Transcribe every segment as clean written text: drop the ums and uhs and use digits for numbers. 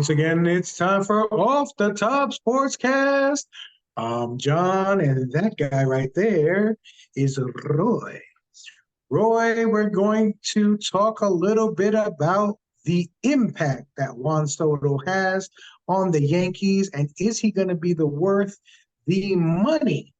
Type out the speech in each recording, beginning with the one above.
Once again, it's time for Off the Top Sportscast. I'm John, and that guy right there is Roy. Roy, we're going to talk a little bit about the impact that Juan Soto has on the Yankees, and is he going to be worth the money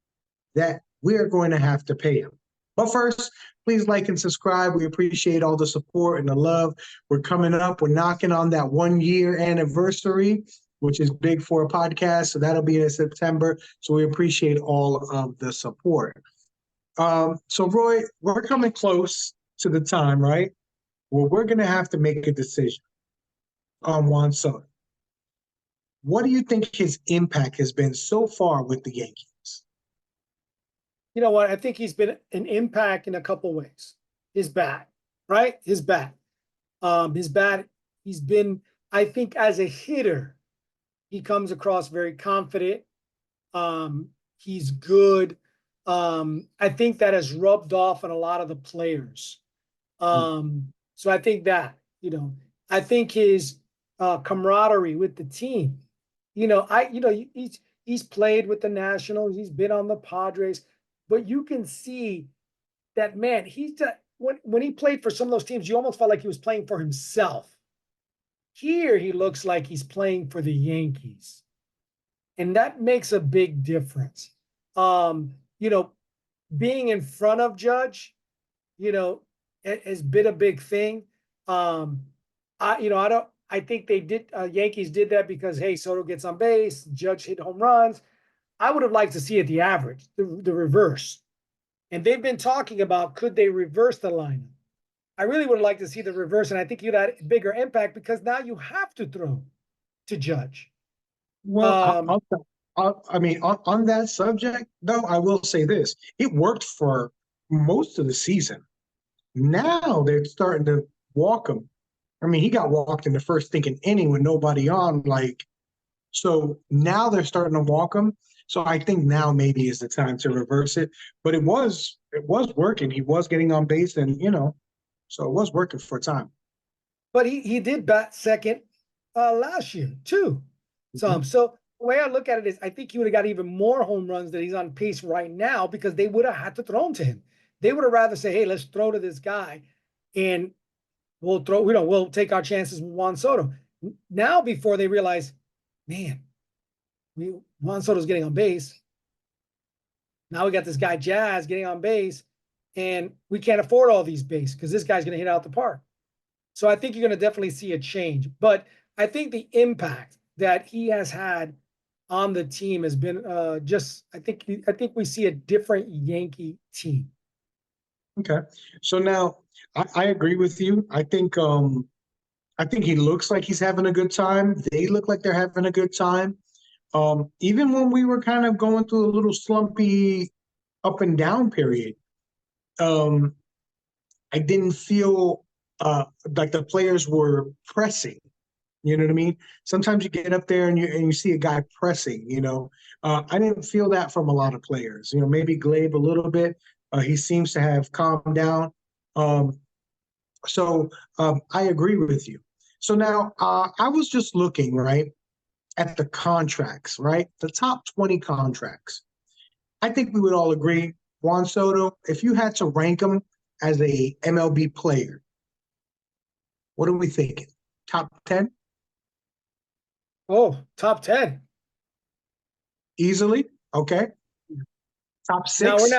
that we're going to have to pay him? But first, please like and subscribe. We appreciate all the support and the love. We're coming up. We're knocking on that 1 year anniversary, which is big for a podcast. So that'll be in September. So we appreciate all of the support. So Roy, we're coming close to the time, right? Well, we're going to have to make a decision on Juan Soto. What do you think his impact has been so far with the Yankees? You know what? I think he's been an impact in a couple ways. His bat, right? His bat. He's been, I think, as a hitter, he comes across very confident. He's good. I think that has rubbed off on a lot of the players. So I think that, I think his camaraderie with the team, he's played with the Nationals, he's been on the Padres. But you can see that, man, when he played for some of those teams, you almost felt like he was playing for himself. Here, he looks like he's playing for the Yankees. And that makes a big difference. Being in front of Judge, has been a big thing. I think they did, Yankees did that because, hey, Soto gets on base, Judge hit home runs. I would have liked to see it the average, the reverse. And they've been talking about, could they reverse the lineup? I really would like to see the reverse, and I think you'd have bigger impact because now you have to throw to Judge. Well, on that subject, though, I will say this. It worked for most of the season. Now they're starting to walk him. I mean, he got walked in the first thinking inning with nobody on, so now they're starting to walk him. So I think now maybe is the time to reverse it. But it was working. He was getting on base, and so it was working for a time. But he did bat second last year too. So the way I look at it is, I think he would have got even more home runs than he's on pace right now because they would have had to throw him to him. They would have rather say, hey, let's throw to this guy, and we'll take our chances with Juan Soto. Now, before they realize, man, Juan Soto's getting on base. Now we got this guy Jazz getting on base, and we can't afford all these bases because this guy's going to hit out the park. So I think you're going to definitely see a change. But I think the impact that he has had on the team has been I think we see a different Yankee team. Okay, so now I agree with you. I think he looks like he's having a good time. They look like they're having a good time. Even when we were kind of going through a little slumpy up and down period, I didn't feel like the players were pressing. You know what I mean? Sometimes you get up there and you see a guy pressing. I didn't feel that from a lot of players. Maybe Glabe a little bit. He seems to have calmed down. So I agree with you. So now I was just looking, right, at the contracts, right? The top 20 contracts. I think we would all agree, Juan Soto, if you had to rank him as a MLB player, what are we thinking? Top 10? Oh, top 10. Easily? Okay. Top 6? Now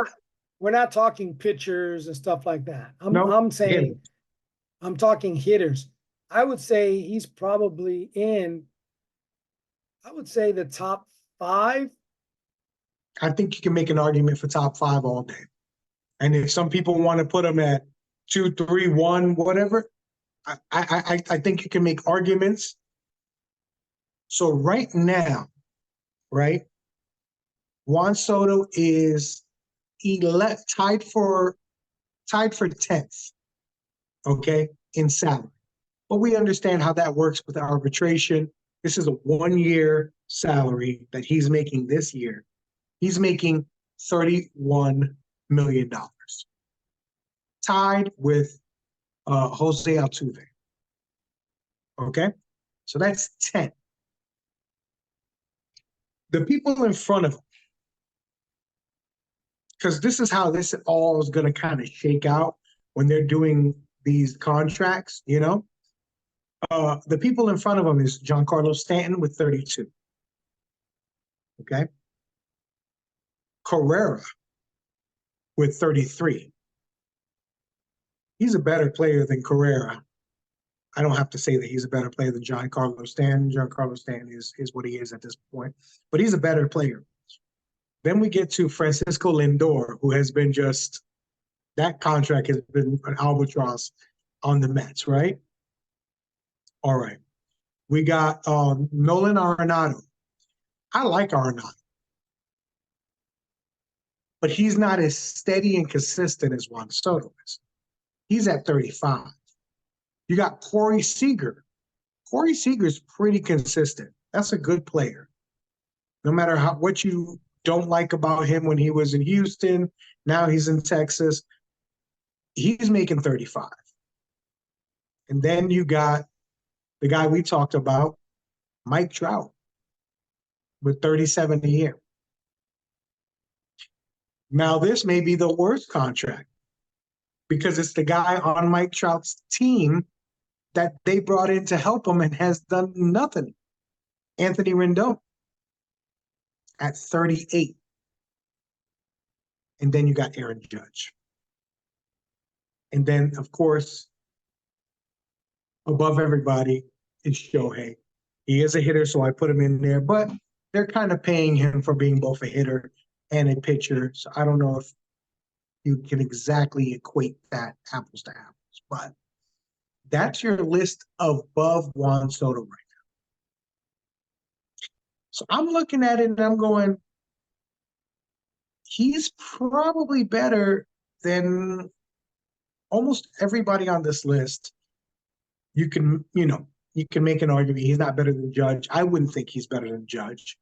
we're not talking pitchers and stuff like that. I'm saying I'm talking hitters. I would say he's probably in, I would say, the top 5. I think you can make an argument for top 5 all day. And if some people want to put him at 2, 3, 1, whatever, I think you can make arguments. So right now, right, Juan Soto is tied for 10th, okay, in salary. But we understand how that works with arbitration. This is a 1-year salary that he's making this year. He's making $31 million, tied with Jose Altuve. Okay? So that's 10. The people in front of him, because this is how this all is going to kind of shake out when they're doing these contracts, you know? The people in front of him is Giancarlo Stanton with 32. Okay. Carrera with 33. He's a better player than Carrera. I don't have to say that he's a better player than Giancarlo Stanton. Giancarlo Stanton is what he is at this point, but he's a better player. Then we get to Francisco Lindor, who has been just, that contract has been an albatross on the Mets, right? All right. We got Nolan Arenado. I like Arenado, but he's not as steady and consistent as Juan Soto is. He's at 35. You got Corey Seager. Corey Seager's pretty consistent. That's a good player. No matter what you don't like about him when he was in Houston, now he's in Texas, he's making 35. And then you got the guy we talked about, Mike Trout, with 37 a year. Now, this may be the worst contract because it's the guy on Mike Trout's team that they brought in to help him and has done nothing. Anthony Rendon at 38. And then you got Aaron Judge. And then, of course, above everybody is Shohei. He is a hitter, so I put him in there, but they're kind of paying him for being both a hitter and a pitcher. So I don't know if you can exactly equate that apples to apples, but that's your list above Juan Soto right now. So I'm looking at it and I'm going, he's probably better than almost everybody on this list. You can make an argument he's not better than Judge. I wouldn't think he's better than Judge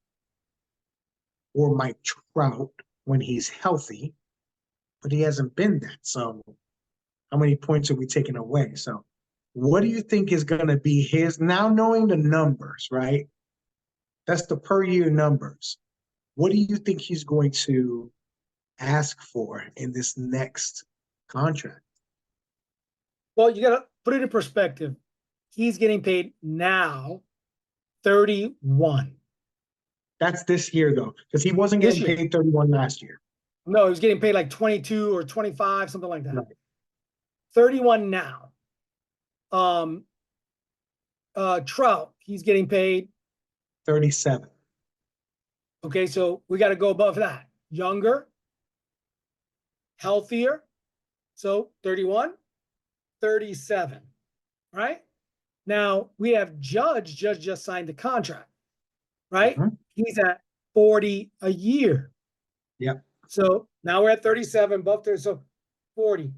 or Mike Trout when he's healthy, but he hasn't been that. So how many points are we taking away? So what do you think is going to be his, now knowing the numbers, right? That's the per year numbers. What do you think he's going to ask for in this next contract? Well, you got to put it in perspective. He's getting paid now 31. That's this year, though, because he wasn't getting paid 31 last year. No, he was getting paid like 22 or 25, something like that. Right. 31 now. Trout, he's getting paid 37. Okay, so we got to go above that. Younger, healthier. So 31, 37, right? Now we have Judge. Judge just signed the contract, right? Mm-hmm. He's at 40 a year. Yep. So now we're at 37, above 30, so 40.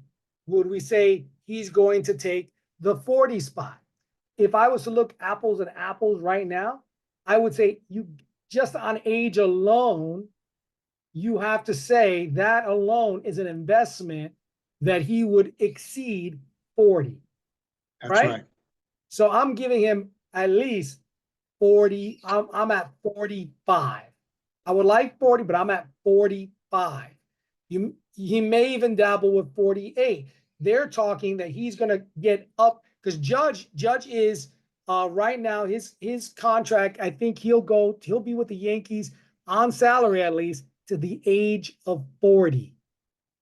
Would we say he's going to take the 40 spot? If I was to look apples and apples right now, I would say you just on age alone, you have to say that alone is an investment that he would exceed 40. That's right. So I'm giving him at least 40. I'm at 45. I would like 40, but I'm at 45. He may even dabble with 48. They're talking that he's going to get up because Judge is right now his contract. I think he'll be with the Yankees on salary at least to the age of 40.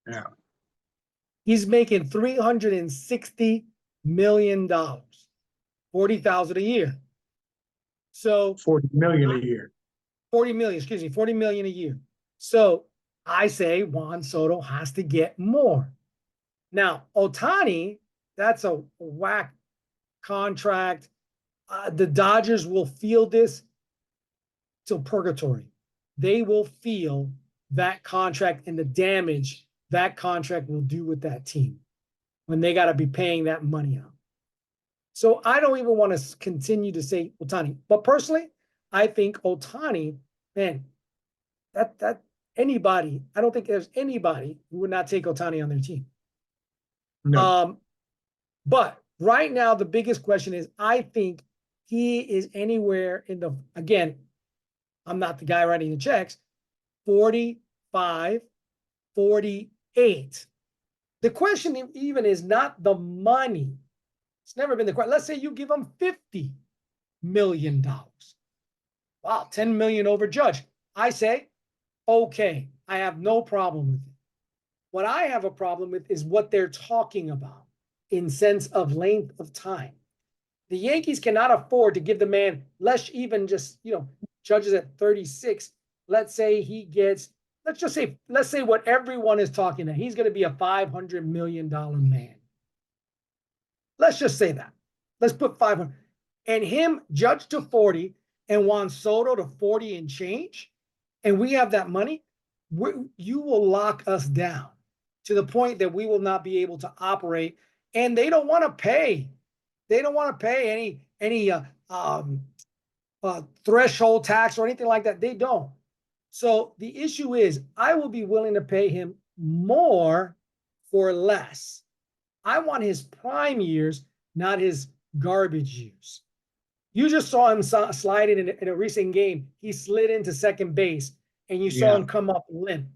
Yeah. He's making $360 million, 40,000 a year. So 40 million a year. 40 million a year. So I say Juan Soto has to get more. Now, Ohtani, that's a whack contract. The Dodgers will feel this till purgatory. They will feel that contract and the damage that contract will do with that team when they got to be paying that money out. So I don't even want to continue to say Ohtani. But personally, I think Ohtani, man, that anybody, I don't think there's anybody who would not take Ohtani on their team. No. But right now, the biggest question is, I think he is anywhere in the, again, I'm not the guy writing the checks, 45, 48. The question even is not the money. It's never been the question. Let's say you give him $50 million. Wow, 10 million over Judge. I say, okay, I have no problem with it. What I have a problem with is what they're talking about in sense of length of time. The Yankees cannot afford to give the man, let's even just, Judges at 36. Let's say he gets, let's say what everyone is talking about. He's going to be a $500 million man. Let's just say that. Let's put 500. And him, Judge to 40, and Juan Soto to 40 and change, and we have that money, you will lock us down to the point that we will not be able to operate. And they don't want to pay. They don't want to pay any threshold tax or anything like that. They don't. So the issue is, I will be willing to pay him more for less. I want his prime years, not his garbage years. You just saw him slide in a recent game. He slid into second base, and you saw him come up limp.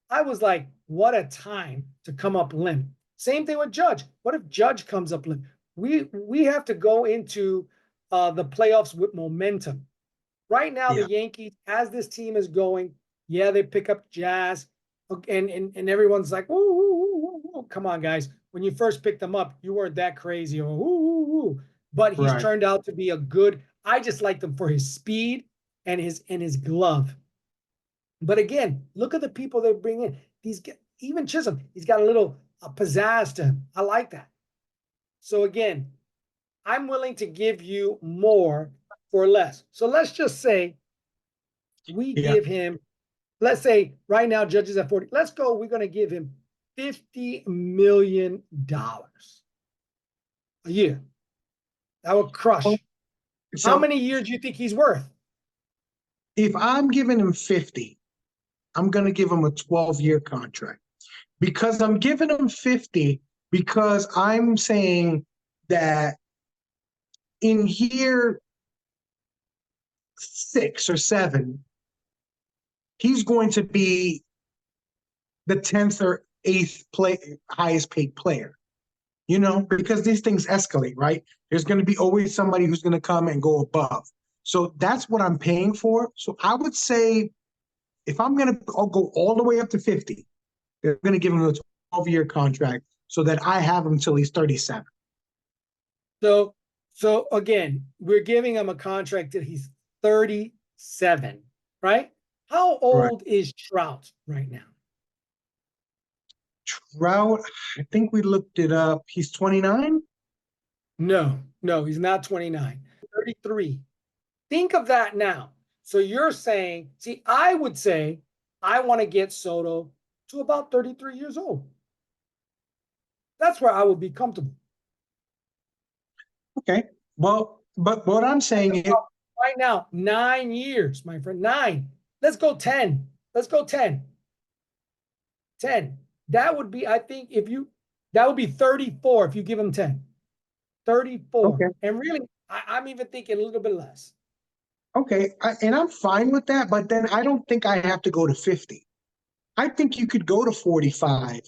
I was like, what a time to come up limp. Same thing with Judge. What if Judge comes up limp? We have to go into the playoffs with momentum. Right now, the Yankees, as this team is going, they pick up Jazz, and everyone's like, woo, woo, woo, woo. Come on, guys. When you first picked them up, you weren't that crazy. Or, woo, woo, woo. But he's turned out to be a good. I just like him for his speed and his glove. But again, look at the people they bring in. Even Chisholm, he's got a little pizzazz to him. I like that. So again, I'm willing to give you more for less. So let's just say we give him, let's say right now Judge is at 40. Let's go, we're going to give him $50 million a year. That would crush. So how many years do you think he's worth? If I'm giving him 50, I'm going to give him a 12-year contract. Because I'm giving him 50 because I'm saying that in year 6 or 7, he's going to be the 10th or 8th highest paid player. Because these things escalate, right? There's going to be always somebody who's going to come and go above. So that's what I'm paying for. So I would say if I'm going to go all the way up to 50, they're going to give him a 12-year contract so that I have him until he's 37. So again, we're giving him a contract that he's 37, right? How old is Trout right now? Trout, I think we looked it up. He's 29? No, he's not 29. 33. Think of that now. So you're saying, see, I would say I want to get Soto to about 33 years old. That's where I would be comfortable. Okay. Well, but what I'm saying is right now, 9 years, my friend, 9. Let's go 10. Let's go 10. 10. That would be, I think, that would be 34 if you give him 10. 34. Okay. And really, I'm even thinking a little bit less. Okay. And I'm fine with that, but then I don't think I have to go to 50. I think you could go to 45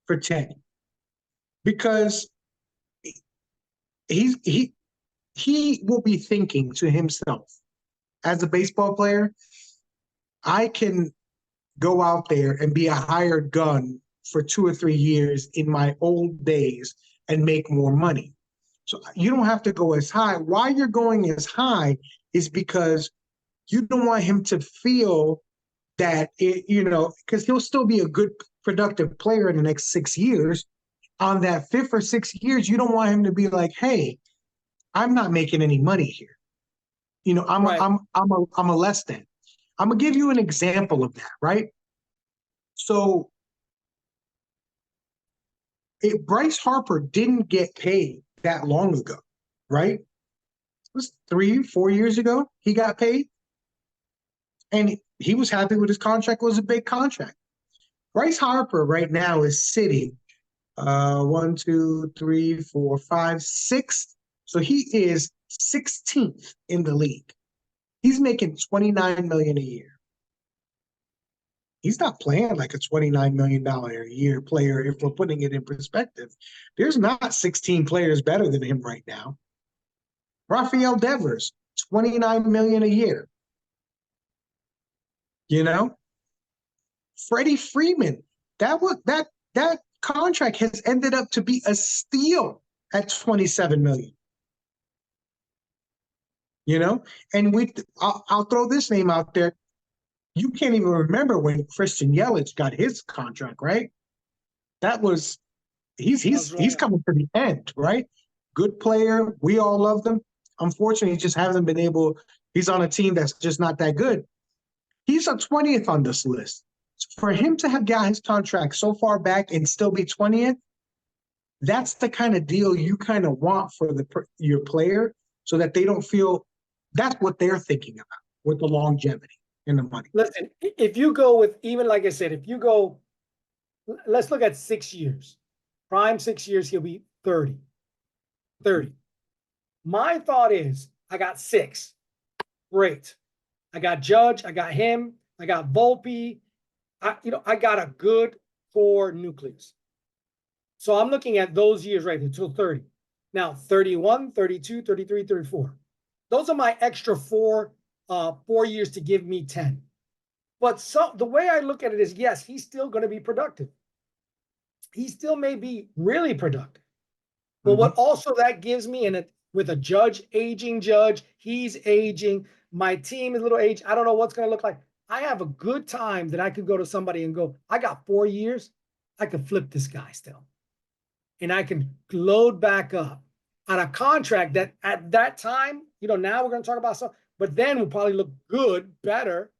for 10 because he will be thinking to himself, as a baseball player, I can go out there and be a hired gun for 2 or 3 years in my old days and make more money. So you don't have to go as high. Why you're going as high is because you don't want him to feel that, because he'll still be a good, productive player in the next 6 years. On that 5th or 6th years, you don't want him to be like, hey, I'm not making any money here. I'm a less than. I'm going to give you an example of that, right? So Bryce Harper didn't get paid that long ago, right? It was 3-4 years ago he got paid. And he was happy with his contract. It was a big contract. Bryce Harper right now is sitting 1, 2, 3, 4, 5, 6. So he is 16th in the league. He's making $29 million a year. He's not playing like a $29 million a year player if we're putting it in perspective. There's not 16 players better than him right now. Rafael Devers, $29 million a year. You know? Freddie Freeman, that contract has ended up to be a steal at $27 million. You know? And I'll throw this name out there. You can't even remember when Christian Yelich got his contract, right? He's coming to the end, right? Good player. We all love them. Unfortunately, he just hasn't been able. He's on a team that's just not that good. He's a 20th on this list. For him to have got his contract so far back and still be 20th, that's the kind of deal you kind of want for your player, so that they don't feel that's what they're thinking about with the longevity and the money. Listen, if you go with, even like I said, if you go, let's look at 6 years. Prime 6 years, he'll be 30. 30. My thought is, I got 6. Great. I got Judge. I got him. I got Volpe. I got a good core nucleus. So I'm looking at those years right there till 30. Now, 31, 32, 33, 34. Those are my extra 4 years to give me 10. But the way I look at it is, yes, he's still going to be productive. He still may be really productive. But what also that gives me, and with a Judge, he's aging. My team is a little aged. I don't know what's going to look like. I have a good time that I could go to somebody and go, I got 4 years. I could flip this guy still. And I can load back up on a contract that at that time, now we're going to talk about something, but then will probably look good, better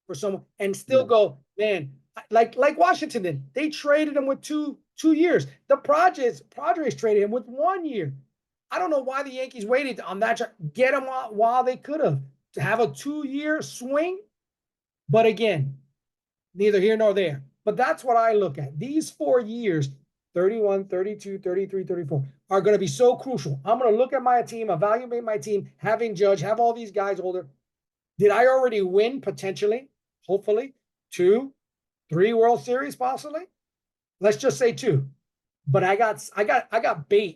for someone, and still go, man, like Washington did. They traded him with two years. The Padres traded him with 1 year. I don't know why the Yankees waited on that. Get him while they could have, to have a 2-year swing. But again, neither here nor there. But that's what I look at. These 4 years, 31, 32, 33, 34, are going to be so crucial. I'm going to look at my team, evaluate my team, having Judge, have all these guys older. Did I already win potentially, hopefully, 2, 3 World Series possibly? Let's just say 2. But I got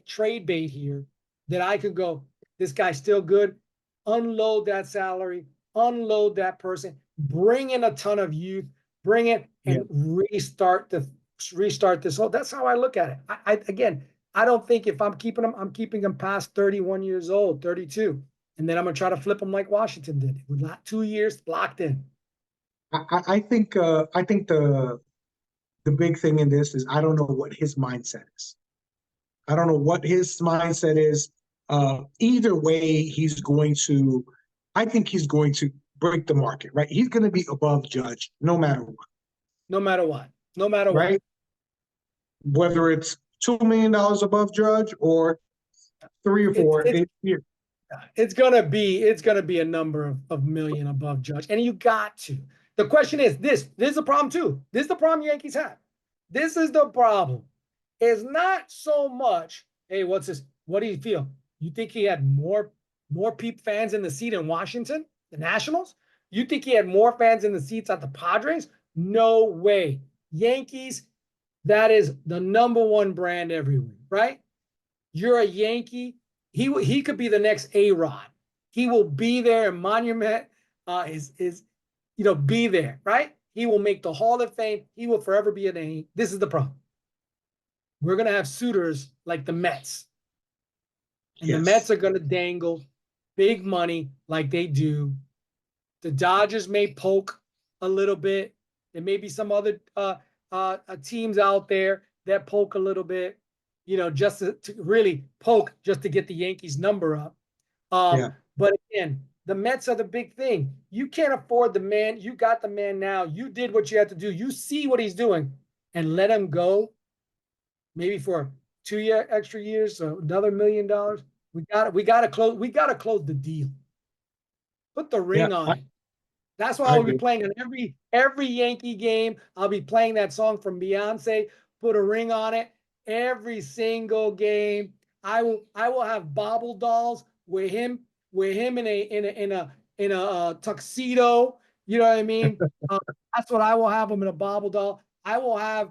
trade bait here that I could go, this guy's still good. Unload that salary, unload that person, bring in a ton of youth, bring it and restart this whole. That's how I look at it. I don't think if I'm keeping them, I'm keeping them past 31 years old, 32. And then I'm going to try to flip them like Washington did with 2 years locked in. I think the big thing in this is I don't know what his mindset is. I don't know what his mindset is. Either way, I think he's going to break the market, right? He's going to be above Judge no matter what. No matter what. No matter right? what. Whether it's $2 million above Judge or 3 or 4. It's gonna be a number of million above Judge, and you got to. The question is this is the problem too. This is the problem Yankees have. This is the problem. It's not so much, hey, what's this? What do you feel? You think he had more fans in the seat in Washington, the Nationals? You think he had more fans in the seats at the Padres? No way. Yankees, that is the #1 brand everywhere, right? You're a Yankee. He could be the next A-Rod. He will be there in Monument. Be there, right? He will make the Hall of Fame. He will forever be a name. This is the problem. We're gonna have suitors like the Mets, and the Mets are gonna dangle big money like they do. The Dodgers may poke a little bit. There may be some other teams out there that poke a little bit. Just to really poke, just to get the Yankees number up. But again, the Mets are the big thing. You can't afford the man. You got the man now. You did what you had to do. You see what he's doing, and let him go. Maybe for 2 extra years, so another $1 million. We got to close. We got to close the deal. Put the ring on it. That's why I'll be playing in every Yankee game. I'll be playing that song from Beyonce. Put a ring on it. Every single game, I will have bobble dolls with him in a tuxedo. You know what I mean? That's what I will have him in a bobble doll. I will have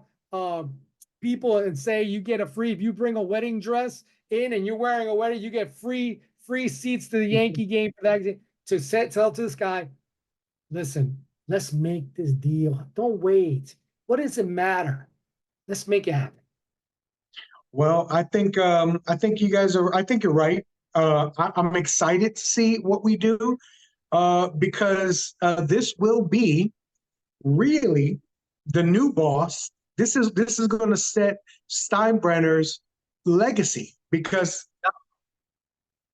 people and say you get a free if you bring a wedding dress in and you're wearing a wedding, you get free seats to the Yankee game for that to tell to this guy, listen, let's make this deal. Don't wait. What does it matter? Let's make it happen. Well, I think you guys are. I think you're right. I'm excited to see what we do because this will be really the new boss. This is going to set Steinbrenner's legacy because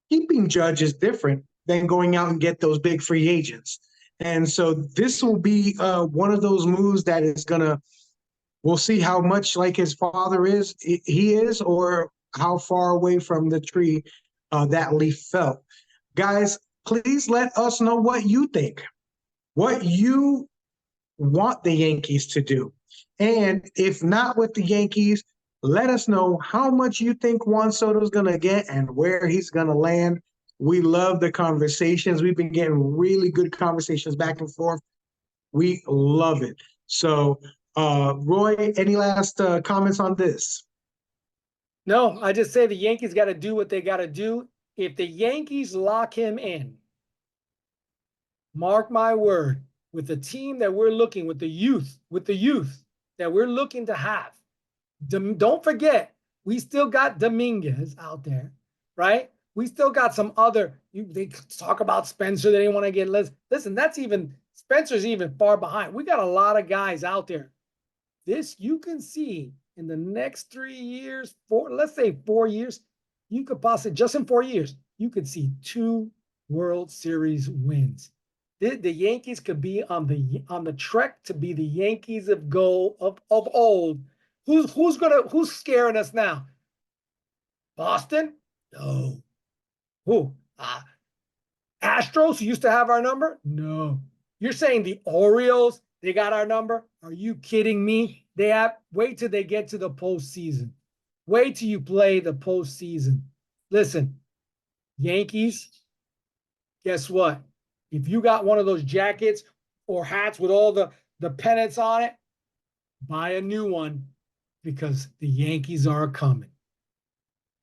keeping Judge is different than going out and get those big free agents. And so this will be one of those moves that is going to. We'll see how much like his father he is, or how far away from the tree that leaf fell. Guys, please let us know what you think, what you want the Yankees to do. And if not with the Yankees, let us know how much you think Juan Soto is going to get and where he's going to land. We love the conversations. We've been getting really good conversations back and forth. We love it. So, Roy, any last comments on this? No, I just say the Yankees got to do what they got to do. If the Yankees lock him in, mark my word, with the team that we're looking, with the youth that we're looking to have, don't forget, we still got Dominguez out there, right? We still got some other, they talk about Spencer, they didn't want to get, listen, Spencer's even far behind. We got a lot of guys out there. This you can see in the next 3 years, let's say 4 years, you could possibly, just in 4 years, you could see 2 World Series wins. The Yankees could be on the trek to be the Yankees of old. Who's scaring us now? Boston? No. Who? Astros, who used to have our number? No. You're saying the Orioles, they got our number? Are you kidding me? Wait till they get to the postseason. Wait till you play the postseason. Listen, Yankees, guess what? If you got one of those jackets or hats with all the pennants on it, buy a new one because the Yankees are coming.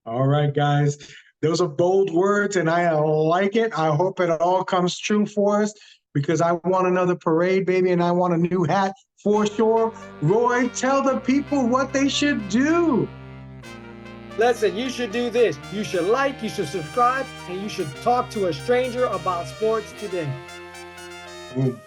All right, guys. Those are bold words, and I like it. I hope it all comes true for us because I want another parade, baby, and I want a new hat for sure. Roy, tell the people what they should do. Listen, you should do this. You should like, you should subscribe, and you should talk to a stranger about sports today. Boom.